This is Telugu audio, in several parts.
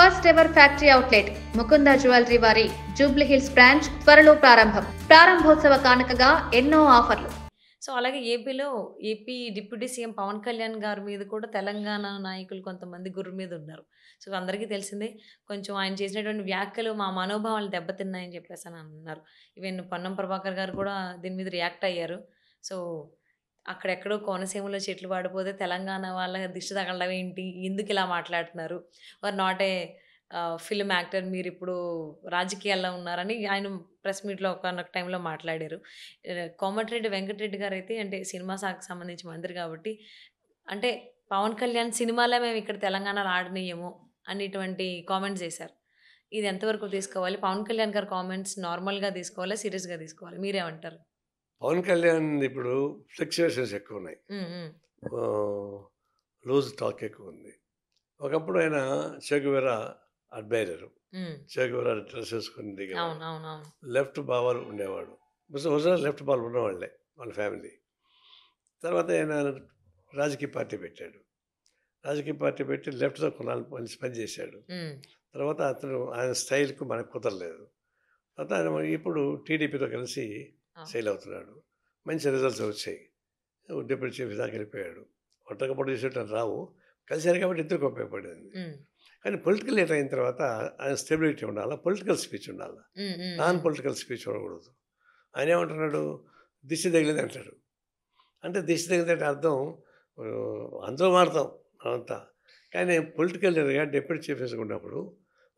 First ever factory outlet Mukunda jewellery వారి జూబ్లీ హిల్స్ బ్రాంచ్ త్వరలో ప్రారంభం. ప్రారంభోత్సవ కానుకగా ఎన్నో ఆఫర్లు. సో అలాగే AP deputy CM Pawan Kalyan గారి మీద కూడా తెలంగాణ నాయకులు కొంతమంది గుర్రు మీద ఉన్నారు. సో అందరికీ తెలిసిందే. కొంచెం ఆయన చేసినటువంటి వ్యాఖ్యలు మా మనోభావాలు దెబ్బతిన్నాయని చెప్పేసి అని అన్నారు. ఈవెన్ పొన్నం ప్రభాకర్ గారు కూడా దీని మీద రియాక్ట్ అయ్యారు. సో అక్కడెక్కడో కోనసీమలో చెట్లు పడిపోతే తెలంగాణ వాళ్ళ దిష్టి తగలడం ఏంటి, ఎందుకు ఇలా మాట్లాడుతున్నారు, వారు నాట్ ఏ ఫిల్మ్ యాక్టర్, మీరు ఇప్పుడు రాజకీయాల్లో ఉన్నారని ఆయన ప్రెస్ మీట్లో ఒక టైంలో మాట్లాడారు. కోమటిరెడ్డి వెంకటరెడ్డి గారు అయితే అంటే సినిమా శాఖకు సంబంధించి మంత్రి కాబట్టి అంటే పవన్ కళ్యాణ్ సినిమాలో మేము ఇక్కడ తెలంగాణలో ఆడనీయము అనేటువంటి కామెంట్స్ చేశారు. ఇది ఎంతవరకు తీసుకోవాలి? పవన్ కళ్యాణ్ గారి కామెంట్స్ నార్మల్గా తీసుకోవాలా, సీరియస్గా తీసుకోవాలి? మీరేమంటారు? పవన్ కళ్యాణ్ ఇప్పుడు ఫ్లక్చుయేషన్స్ ఎక్కువ ఉన్నాయి, లూజ్ టాక్ ఎక్కువ ఉంది. ఒకప్పుడు ఆయన చెగువెరా అడ్మైరర్, చెగువెరా డ్రెస్ వేసుకుని లెఫ్ట్ బాల్ ఉండేవాడు. ఒరిజినల్ లెఫ్ట్ బాల్ ఉన్నవాళ్ళే వాళ్ళ ఫ్యామిలీ. తర్వాత ఆయన రాజకీయ పార్టీ పెట్టాడు. రాజకీయ పార్టీ పెట్టి లెఫ్ట్తో కొన్నాళ్ళు పనిచేశాడు. తర్వాత అతను ఆయన స్టైల్కు మనకు కుదరలేదు. తర్వాత ఆయన ఇప్పుడు టీడీపీతో కలిసి సెయిల్ అవుతున్నాడు. మంచి రిజల్ట్స్ వచ్చాయి. డిప్యూటీ చీఫ్ దాకా వెళ్ళిపోయాడు. ఒట్టకపోటు చేసేటట్టు రావు, కలిసారు కాబట్టి ఇద్దరికి ఉపయోగపడింది. కానీ పొలిటికల్ లీడర్ అయిన తర్వాత ఆయన స్టెబిలిటీ ఉండాలి, పొలిటికల్ స్పీచ్ ఉండాలి, నాన్ పొలిటికల్ స్పీచ్ ఉండకూడదు. ఆయన ఏమంటున్నాడు, దిష్టి తగిలింది అంటాడు. అంటే దిష్టి తగిలిందంటే అర్థం అందరూ మారుతాం అంతా. కానీ పొలిటికల్ లీడర్గా డిప్యూటీ చీఫ్ ఉన్నప్పుడు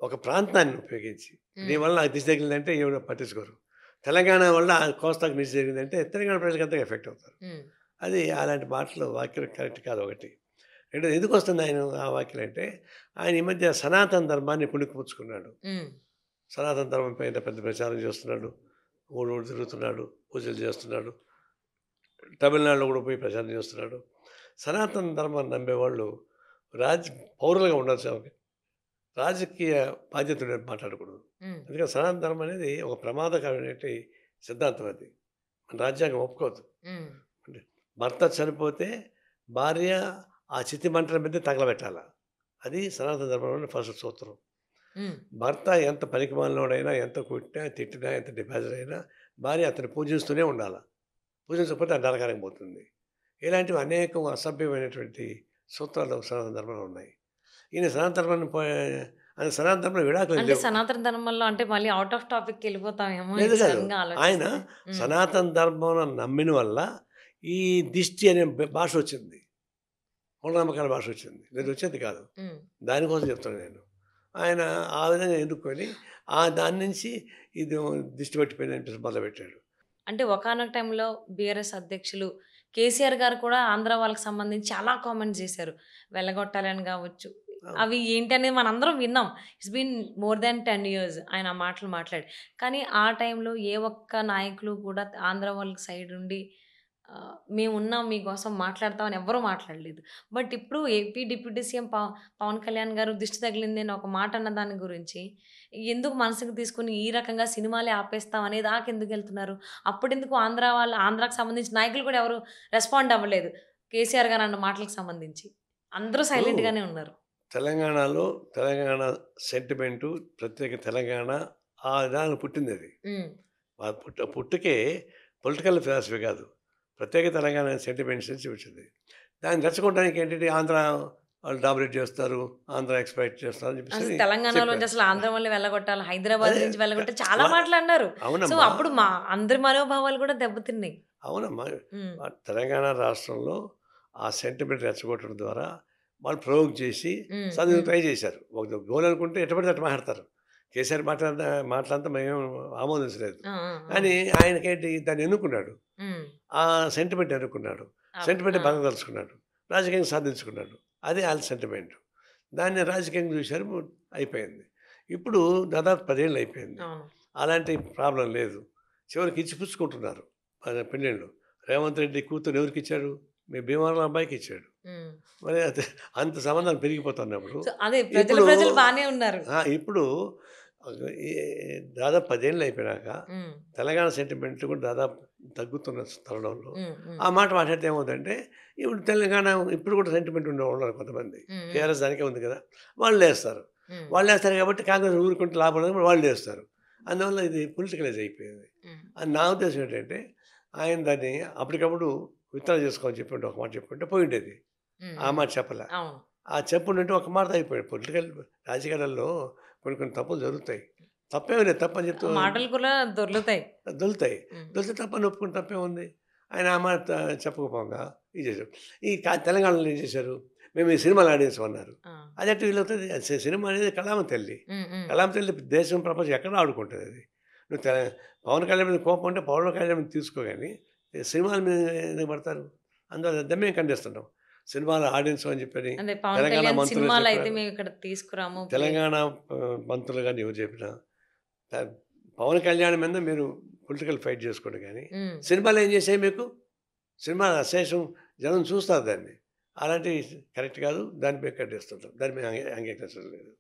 ఒక ప్రాంతాన్ని ఉపయోగించి దీనివల్ల నాకు దిష్టి తగిలిందంటే ఏమైనా పట్టించుకోరు. తెలంగాణ వల్ల కోస్తాకు దిష్టి జరిగిందంటే తెలంగాణ ప్రజలకు అంతా ఎఫెక్ట్ అవుతారు. అది అలాంటి మాటలు వాక్యం కరెక్ట్ కాదు. ఒకటి. రెండోది, ఎందుకు వస్తుంది ఆయన ఆ వాక్యం అంటే, ఆయన ఈ మధ్య సనాతన ధర్మాన్ని పుణికిపుచ్చుకున్నాడు. సనాతన ధర్మం పైన పెద్ద ప్రచారం చేస్తున్నాడు, ఊరు తిరుగుతున్నాడు, పూజలు చేస్తున్నాడు, తమిళనాడులో కూడా పోయి ప్రచారం చేస్తున్నాడు. సనాతన ధర్మాన్ని నమ్మేవాళ్ళు పౌరులుగా ఉండాల్సి, రాజకీయ బాధ్యతలు మాట్లాడకూడదు. అందుకని సనాతన ధర్మం అనేది ఒక ప్రమాదకరమైన సిద్ధాంతం. అది మన రాజ్యాంగం ఒప్పుకోదు. అంటే భర్త చనిపోతే భార్య ఆ చితి మంటల మీద తగలబెట్టాల. అది సనాతన ధర్మంలోని ఫస్ట్ సూత్రం. భర్త ఎంత పనికిమాలినోడైనా, ఎంత కొట్టినా, తిట్టినా, ఎంత డిపాజిట్ అయినా భార్య అతన్ని పూజిస్తూనే ఉండాలి. పూజించకపోతే అది నరకానికి పోతుంది. ఇలాంటివి అనేకం అసభ్యమైనటువంటి సూత్రాలు సనాతన ధర్మంలో ఉన్నాయి. ఈయన సనాతన ధర్మాన్ని సనాతన ధర్మంలో విడాకులు అంటే సనాతన ధర్మంలో అంటే మళ్ళీ అవుట్ ఆఫ్ టాపిక్ వెళ్ళిపోతామేమో. ఆయన సనాతన ధర్మం నమ్మిన వల్ల ఈ దిష్టి అనే భాష వచ్చింది, మూఢనమ్మకాల భాష వచ్చింది. లేదు వచ్చేది కాదు. దానికోసం చెప్తాను నేను. ఆయన ఆ విధంగా ఎన్నుకొని దాని నుంచి ఇది దిష్టి పట్టిపోయిందని మొదలుపెట్టాడు. అంటే ఒకానొక టైంలో బీఆర్ఎస్ అధ్యక్షులు కేసీఆర్ గారు కూడా ఆంధ్ర వాళ్ళకి సంబంధించి చాలా కామెంట్స్ చేశారు, వెళ్ళగొట్టాలని కావచ్చు. అవి ఏంటనేది మనందరం విన్నాం. It's been more than 10 years ఆయన ఆ మాటలు మాట్లాడి. కానీ ఆ టైంలో ఏ ఒక్క నాయకులు కూడా ఆంధ్ర వాళ్ళకి సైడ్ ఉండి మేమున్నాం మీకోసం మాట్లాడతామని ఎవ్వరూ మాట్లాడలేదు. బట్ ఇప్పుడు AP deputy CM Pawan Kalyan గారు దిష్టి తగిలింది అని ఒక మాట అన్న దాని గురించి ఎందుకు మనసుకు తీసుకుని ఈ రకంగా సినిమాలే ఆపేస్తాం అనే దాకా ఎందుకు వెళ్తున్నారు? అప్పుడెందుకు ఆంధ్రాకి సంబంధించిన నాయకులు కూడా ఎవరు రెస్పాండ్ అవ్వలేదు కేసీఆర్ గారు అన్న మాటలకు సంబంధించి? అందరూ సైలెంట్గానే ఉన్నారు. తెలంగాణలో తెలంగాణ సెంటిమెంటు, ప్రత్యేక తెలంగాణ ఆ విధానం పుట్టింది. అది పుట్టుకే పొలిటికల్ ఫిలాసఫీ కాదు, ప్రత్యేక తెలంగాణ సెంటిమెంట్స్ నుంచి వచ్చింది. దాన్ని రెచ్చగొట్టడానికి ఏంటంటే ఆంధ్ర వాళ్ళు డామినేట్ చేస్తారు, ఆంధ్ర ఎక్స్పెక్ట్ చేస్తారు అని చెప్పేసి తెలంగాణలో అసలు ఆంధ్ర వాళ్ళు వెళ్ళగొట్టాలి, హైదరాబాద్ నుంచి వెళ్ళగొట్టాలి చాలా మాట్లాడినారు. సో అప్పుడు మా అందరి మనోభావాలు కూడా దెబ్బతిన్నాయి. అవునమ్మా, తెలంగాణ రాష్ట్రంలో ఆ సెంటిమెంట్ రెచ్చగొట్టడం ద్వారా వాళ్ళు ప్రయోగం చేసి చదువు ట్రై చేశారు. ఒక గోల్ అనుకుంటే ఎటువంటి అటు మాట్లాడతారు. కేసీఆర్ మాటలంతా మేము ఆమోదించలేదు. కానీ ఆయనకేంటి దాన్ని ఎన్నుకున్నాడు, ఆ సెంటిమెంట్ ఎన్నుకున్నాడు, సెంటిమెంట్ బాగా కలుసుకున్నాడు, రాజకీయంగా సాధించుకున్నాడు. అదే వాళ్ళ సెంటిమెంట్. దాన్ని రాజకీయంగా చూశారు, అయిపోయింది. ఇప్పుడు దాదాపు 10 ఏళ్ళు అయిపోయింది, అలాంటి ప్రాబ్లం లేదు. చివరికి ఇచ్చిపుచ్చుకుంటున్నారు పెళ్ళిళ్ళు. రేవంత్ రెడ్డి కూతురు ఎవరికి ఇచ్చాడు? మీ భీమవరం అబ్బాయికి ఇచ్చాడు. మరి అంత సంబంధాలు పెరిగిపోతున్నప్పుడు ఇప్పుడు దాదాపు 10 ఏళ్ళు అయిపోయినాక తెలంగాణ సెంటిమెంట్ కూడా దాదాపు తగ్గుతున్న తరుణంలో ఆ మాట మాట్లాడితే ఏమవుతుందంటే, ఇప్పుడు తెలంగాణ ఇప్పుడు కూడా సెంటిమెంట్ ఉండేవాళ్ళు కొంతమంది, టీఆర్ఎస్ దానికే ఉంది కదా, వాళ్ళు లేస్తారు. వాళ్ళు వేస్తారు కాబట్టి కాంగ్రెస్ ఊరుకుంటే లాభం లేదు, వాళ్ళు వేస్తారు. అందువల్ల ఇది పొలిటికలైజ్ అయిపోయింది. అని నా ఉద్దేశం ఏంటంటే ఆయన దాన్ని అప్పటికప్పుడు విత్డ్రా చేసుకోవాలని చెప్పుంటే ఒక మాట చెప్పుంటే పోయి ఉండేది. ఆ మాట చెప్పలే. ఆ చెప్పుంటే ఒక మాట అయిపోయాడు. పొలిటికల్ రాజకీయాలలో కొన్ని తప్పులు జరుగుతాయి. తప్పేమీ లేదు, తప్పని చెప్తూ మాటలు కూడా దొర్లుతాయి. దొరికితే తప్పని ఒప్పుకుని తప్పేముంది. ఆయన ఆ మాట చెప్పకపోగా ఇది చేశారు. ఈ తెలంగాణలో ఏం చేశారు, మేము ఈ సినిమాలు ఆడేసామన్నారు. అది ఎట్లా వీలవుతుంది? సినిమా అనేది కళామ తల్లి. కళామ తల్లి దేశం ప్రపంచం ఎక్కడ ఆడుకుంటుంది. అది నువ్వు పవన్ కళ్యాణ్ మీద కోపం అంటే పవన్ కళ్యాణ్ మీద తీసుకో, కానీ సినిమాల మీద ఎందుకు పడతారు? అందువల్ల దమ్మే ఖండిస్తున్నాం. సినిమాలు ఆడియన్స్ అని చెప్పని తెలంగాణ మంత్రులు తెలంగాణ మంత్రులు కానీ ఎవరు చెప్పినా పవన్ కళ్యాణ్ మీద మీరు పొలిటికల్ ఫైట్ చేసుకోండి, కానీ సినిమాలు ఏం చేసాయి మీకు? సినిమా అశేషం జనం చూస్తారు దాన్ని. అలాంటివి కరెక్ట్ కాదు, దాని మీద కట్టేస్తుంటాం, దాని మీద అంగీకరించడం లేదు.